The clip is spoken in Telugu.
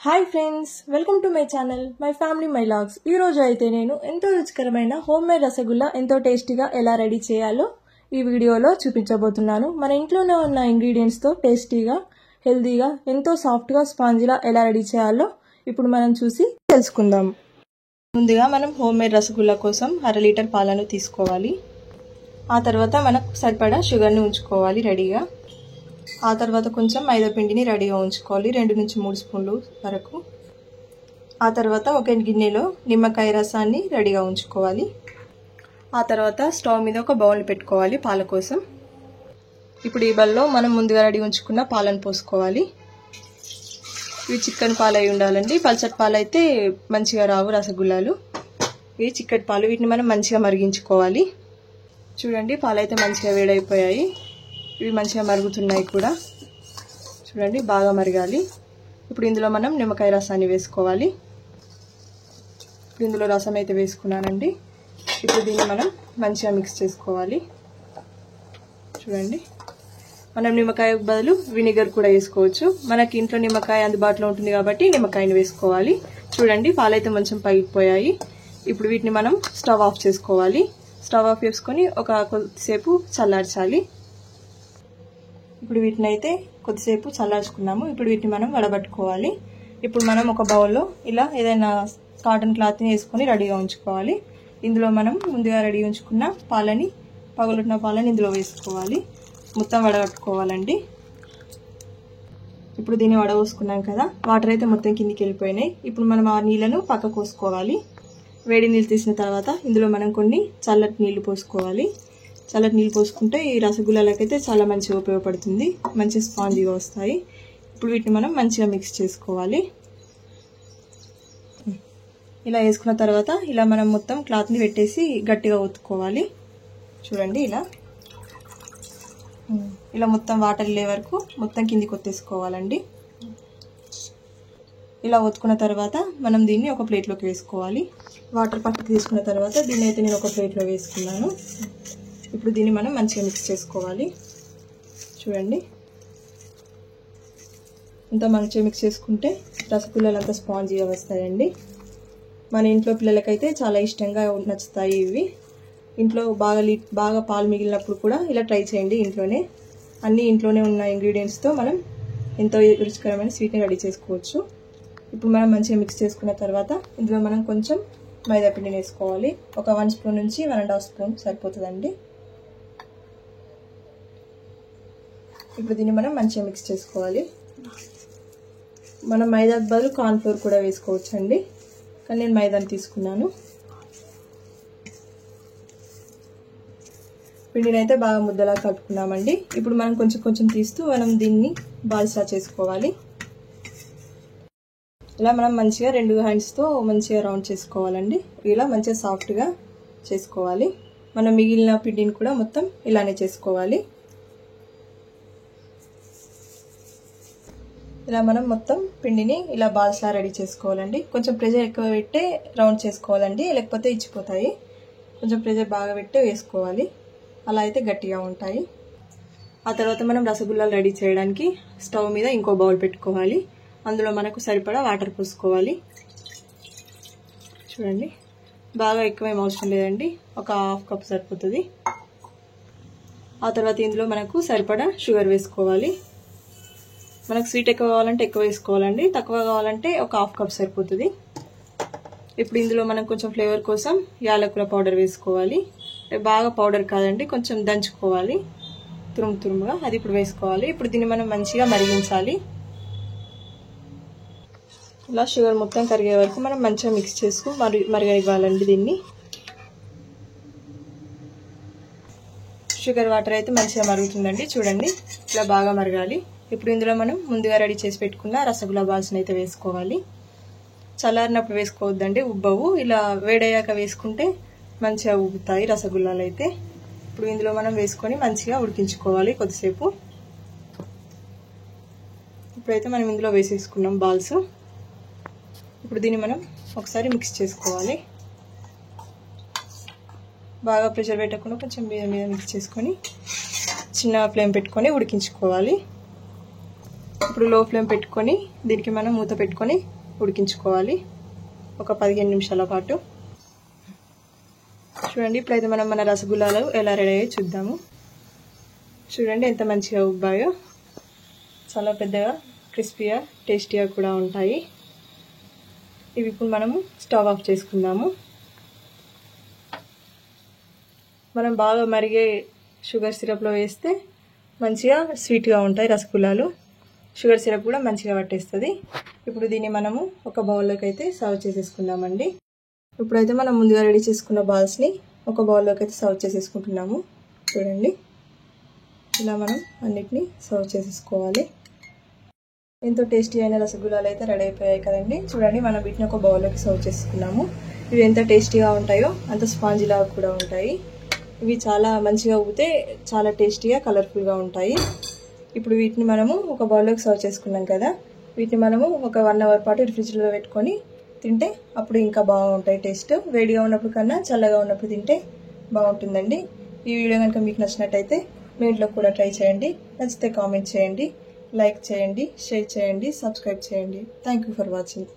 Hi friends, welcome to my channel my family my vlogs. ఈ రోజు అయితే నేను ఎంతో రుచికరమైన హోమ్ మేడ్ రసగుల్లా ఎంతో టేస్టీగా ఎలా రెడీ చేయాలో ఈ వీడియోలో చూపించబోతున్నాను. మన ఇంట్లోనే ఉన్న ఇంగ్రీడియంట్స్తో టేస్టీగా, హెల్తీగా, ఎంతో సాఫ్ట్గా, స్పాంజీలా ఎలా రెడీ చేయాలో ఇప్పుడు మనం చూసి తెలుసుకుందాం. ముందుగా మనం హోమ్ మేడ్ రసగుల్లా కోసం 1/2 లీటర్ పాలను తీసుకోవాలి. ఆ తర్వాత మనకు సరిపడా షుగర్ని ఉంచుకోవాలి రెడీగా. ఆ తర్వాత కొంచెం మైదా పిండిని రెడీగా ఉంచుకోవాలి, 2 నుంచి 3 స్పూన్లు వరకు. ఆ తర్వాత ఒక గిన్నెలో నిమ్మకాయ రసాన్ని రెడీగా ఉంచుకోవాలి. ఆ తర్వాత స్టవ్ మీద ఒక బౌల్ పెట్టుకోవాలి పాల కోసం. ఇప్పుడు ఈ బౌల్లో మనం ముందుగా రెడీ ఉంచుకున్న పాలను పోసుకోవాలి. ఇవి చిక్కని పాలు అయి ఉండాలండి, పల్చటి పాలు అయితే మంచిగా రావు రసగుల్లాలు. ఇవి చిక్కటి పాలు, వీటిని మనం మంచిగా మరిగించుకోవాలి. చూడండి, పాలు అయితే మంచిగా వేడైపోయాయి, ఇవి మంచిగా మరుగుతున్నాయి కూడా. చూడండి, బాగా మరగాలి. ఇప్పుడు ఇందులో మనం నిమ్మకాయ రసాన్ని వేసుకోవాలి. ఇప్పుడు ఇందులో రసం అయితే వేసుకున్నానండి. ఇప్పుడు దీన్ని మనం మంచిగా మిక్స్ చేసుకోవాలి. చూడండి, మనం నిమ్మకాయ బదులు వినిగర్ కూడా వేసుకోవచ్చు. మనకి ఇంట్లో నిమ్మకాయ అందుబాటులో ఉంటుంది కాబట్టి నిమ్మకాయని వేసుకోవాలి. చూడండి, పాలైతే కొంచెం పగిలిపోయాయి. ఇప్పుడు వీటిని మనం స్టవ్ ఆఫ్ చేసుకోవాలి. స్టవ్ ఆఫ్ చేసుకొని కొద్దిసేపు చల్లార్చాలి. ఇప్పుడు వీటిని అయితే కొద్దిసేపు చల్లార్చుకున్నాము. ఇప్పుడు వీటిని మనం వడబట్టుకోవాలి. ఇప్పుడు మనం ఒక బౌల్లో ఇలా ఏదైనా కాటన్ క్లాత్ని వేసుకొని రెడీగా ఉంచుకోవాలి. ఇందులో మనం ముందుగా రెడీ ఉంచుకున్న పాలని, పగలొట్టిన పాలని ఇందులో వేసుకోవాలి. మొత్తం వడగట్టుకోవాలండి. ఇప్పుడు దీన్ని వడపోసుకున్నాం కదా, వాటర్ అయితే మొత్తం కిందికి వెళ్ళిపోయినాయి. ఇప్పుడు మనం ఆ నీళ్ళను పక్కకు పోసుకోవాలి. వేడి నీళ్ళు తీసిన తర్వాత ఇందులో మనం కొన్ని చల్లటి నీళ్లు పోసుకోవాలి. చల్లటి నీళ్ళు పోసుకుంటే ఈ రసగుల్లాలకైతే చాలా మంచిగా ఉపయోగపడుతుంది, మంచి స్పాంజీగా వస్తాయి. ఇప్పుడు వీటిని మనం మంచిగా మిక్స్ చేసుకోవాలి. ఇలా వేసుకున్న తర్వాత ఇలా మనం మొత్తం క్లాత్ని పెట్టేసి గట్టిగా ఒత్తుకోవాలి. చూడండి, ఇలా మొత్తం వాటర్ వెళ్ళే వరకు మొత్తం కిందికి ఒత్తేసుకోవాలండి. ఇలా ఒత్తుకున్న తర్వాత మనం దీన్ని ఒక ప్లేట్లోకి వేసుకోవాలి. వాటర్ పక్కకి తీసుకున్న తర్వాత దీన్ని అయితే నేను ఒక ప్లేట్లో వేసుకున్నాను. ఇప్పుడు దీన్ని మనం మంచిగా మిక్స్ చేసుకోవాలి. చూడండి, అంతా మంచిగా మిక్స్ చేసుకుంటే రసగుల్లాలు అంతా స్పాంజీగా వస్తాయండి. మన ఇంట్లో పిల్లలకైతే చాలా ఇష్టంగా నచ్చుతాయి ఇవి. ఇంట్లో బాగా పాలు మిగిలినప్పుడు కూడా ఇలా ట్రై చేయండి. అన్నీ ఇంట్లోనే ఉన్న ఇంగ్రీడియంట్స్తో మనం ఎంతో రుచికరమైన స్వీట్ని రెడీ చేసుకోవచ్చు. ఇప్పుడు మనం మంచిగా మిక్స్ చేసుకున్న తర్వాత ఇందులో మనం కొంచెం మైదా పిండిని వేసుకోవాలి. ఒక 1 స్పూన్ నుంచి 1.5 స్పూన్ సరిపోతుందండి. ఇప్పుడు దీన్ని మనం మంచిగా మిక్స్ చేసుకోవాలి. మనం మైదా బదులు కార్న్ఫ్లోర్ కూడా వేసుకోవచ్చు అండి, కానీ నేను మైదాని తీసుకున్నాను. పిండిని అయితే బాగా ముద్దలా కలుపుకున్నామండి. ఇప్పుడు మనం కొంచెం కొంచెం తీస్తూ మనం దీన్ని బాల్స్లా చేసుకోవాలి. ఇలా మనం మంచిగా 2 హ్యాండ్స్తో మంచిగా రౌండ్ చేసుకోవాలండి. ఇలా మంచిగా సాఫ్ట్గా చేసుకోవాలి. మనం మిగిలిన పిండిని కూడా మొత్తం ఇలానే చేసుకోవాలి. ఇలా మనం మొత్తం పిండిని ఇలా బాల్స్లా రెడీ చేసుకోవాలండి. కొంచెం ప్రెషర్ ఎక్కువ పెట్టే రౌండ్ చేసుకోవాలండి, లేకపోతే ఇచ్చిపోతాయి. కొంచెం ప్రెషర్ బాగా పెట్టే వేసుకోవాలి, అలా అయితే గట్టిగా ఉంటాయి. ఆ తర్వాత మనం రసగుల్లాలు రెడీ చేయడానికి స్టవ్ మీద ఇంకో బౌల్ పెట్టుకోవాలి. అందులో మనకు సరిపడా వాటర్ పోసుకోవాలి. చూడండి, బాగా ఎక్కువేం అవసరం లేదండి, ఒక 1/2 కప్ సరిపోతుంది. ఆ తర్వాత ఇందులో మనకు సరిపడా షుగర్ వేసుకోవాలి. మనకు స్వీట్ ఎక్కువ కావాలంటే ఎక్కువ వేసుకోవాలండి, తక్కువ కావాలంటే ఒక 1/2 కప్ సరిపోతుంది. ఇప్పుడు ఇందులో మనం కొంచెం ఫ్లేవర్ కోసం యాలకుల పౌడర్ వేసుకోవాలి. బాగా పౌడర్ కాదండి, కొంచెం దంచుకోవాలి తురుముగా, అది ఇప్పుడు వేసుకోవాలి. ఇప్పుడు దీన్ని మనం మంచిగా మరిగించాలి. ఇలా షుగర్ మొత్తం కరిగే వరకు మనం మంచిగా మిక్స్ చేసుకు మరగనివ్వాలండి దీన్ని. షుగర్ వాటర్ అయితే మంచిగా మరుగుతుందండి. చూడండి, ఇలా బాగా మరగాలి. ఇప్పుడు ఇందులో మనం ముందుగా రెడీ చేసి పెట్టుకున్న రసగుల్లా బాల్స్ని అయితే వేసుకోవాలి. చల్లారినప్పుడు వేసుకోవద్దండి, ఉబ్బవు. ఇలా వేడయ్యాక వేసుకుంటే మంచిగా ఉబ్బుతాయి రసగుల్లాలు అయితే. ఇప్పుడు ఇందులో మనం వేసుకొని మంచిగా ఉడికించుకోవాలి కొద్దిసేపు. ఇప్పుడైతే మనం ఇందులో వేసేసుకున్నాం బాల్స్. ఇప్పుడు దీన్ని మనం ఒకసారి మిక్స్ చేసుకోవాలి. బాగా ప్రెషర్ పెట్టకుండా కొంచెం మీద మిక్స్ చేసుకొని చిన్న ఫ్లేమ్ పెట్టుకొని ఉడికించుకోవాలి. ఇప్పుడు లో ఫ్లేమ్ పెట్టుకొని దీనికి మనం మూత పెట్టుకొని ఉడికించుకోవాలి ఒక 15 నిమిషాల పాటు. చూడండి ఇప్పుడైతే మనం మన రసగుల్లాలు ఎలా రెడీ అయ్యాయో చూద్దాము. చూడండి ఎంత మంచిగా ఉబ్బాయో, చాలా పెద్దగా క్రిస్పీగా టేస్టీగా కూడా ఉంటాయి. ఇవి ఇప్పుడు మనము స్టవ్ ఆఫ్ చేసుకుందాము. మనం బాగా మరిగే షుగర్ సిరప్లో వేస్తే మంచిగా స్వీట్గా ఉంటాయి రసగుల్లాలు. షుగర్ సిరప్ కూడా మంచిగా పట్టేస్తుంది. ఇప్పుడు దీన్ని మనము ఒక బౌల్లోకి అయితే సర్వ్ చేసేసుకుందామండి. ఇప్పుడైతే మనం ముందుగా రెడీ చేసుకున్న బాల్స్ని ఒక బౌల్లోకి అయితే సర్వ్ చేసేసుకుంటున్నాము. చూడండి ఇలా మనం అన్నిటినీ సర్వ్ చేసేసుకోవాలి. ఎంతో టేస్టీ అయిన రసగుల్లాలు అయితే రెడీ అయిపోయాయి కదండి. చూడండి మనం వీటిని ఒక బౌల్లోకి సర్వ్ చేసుకున్నాము. ఇవి ఎంత టేస్టీగా ఉంటాయో అంత స్పాంజీ లాగా కూడా ఉంటాయి. ఇవి చాలా మంచిగా ఊపితే చాలా టేస్టీగా కలర్ఫుల్గా ఉంటాయి. ఇప్పుడు వీటిని మనము ఒక బౌల్లోకి సర్వ్ చేసుకున్నాం కదా, వీటిని మనము ఒక 1 అవర్ పాటు ఫ్రిడ్జ్లో పెట్టుకొని తింటే అప్పుడు ఇంకా బాగుంటాయి టేస్ట్. వేడిగా ఉన్నప్పుడు కన్నా చల్లగా ఉన్నప్పుడు తింటే బాగుంటుందండి. ఈ వీడియో కనుక మీకు నచ్చినట్టయితే మీ ఇంట్లో కూడా ట్రై చేయండి. నచ్చితే కామెంట్ చేయండి, లైక్ చేయండి, షేర్ చేయండి, సబ్స్క్రైబ్ చేయండి. Thank you for watching.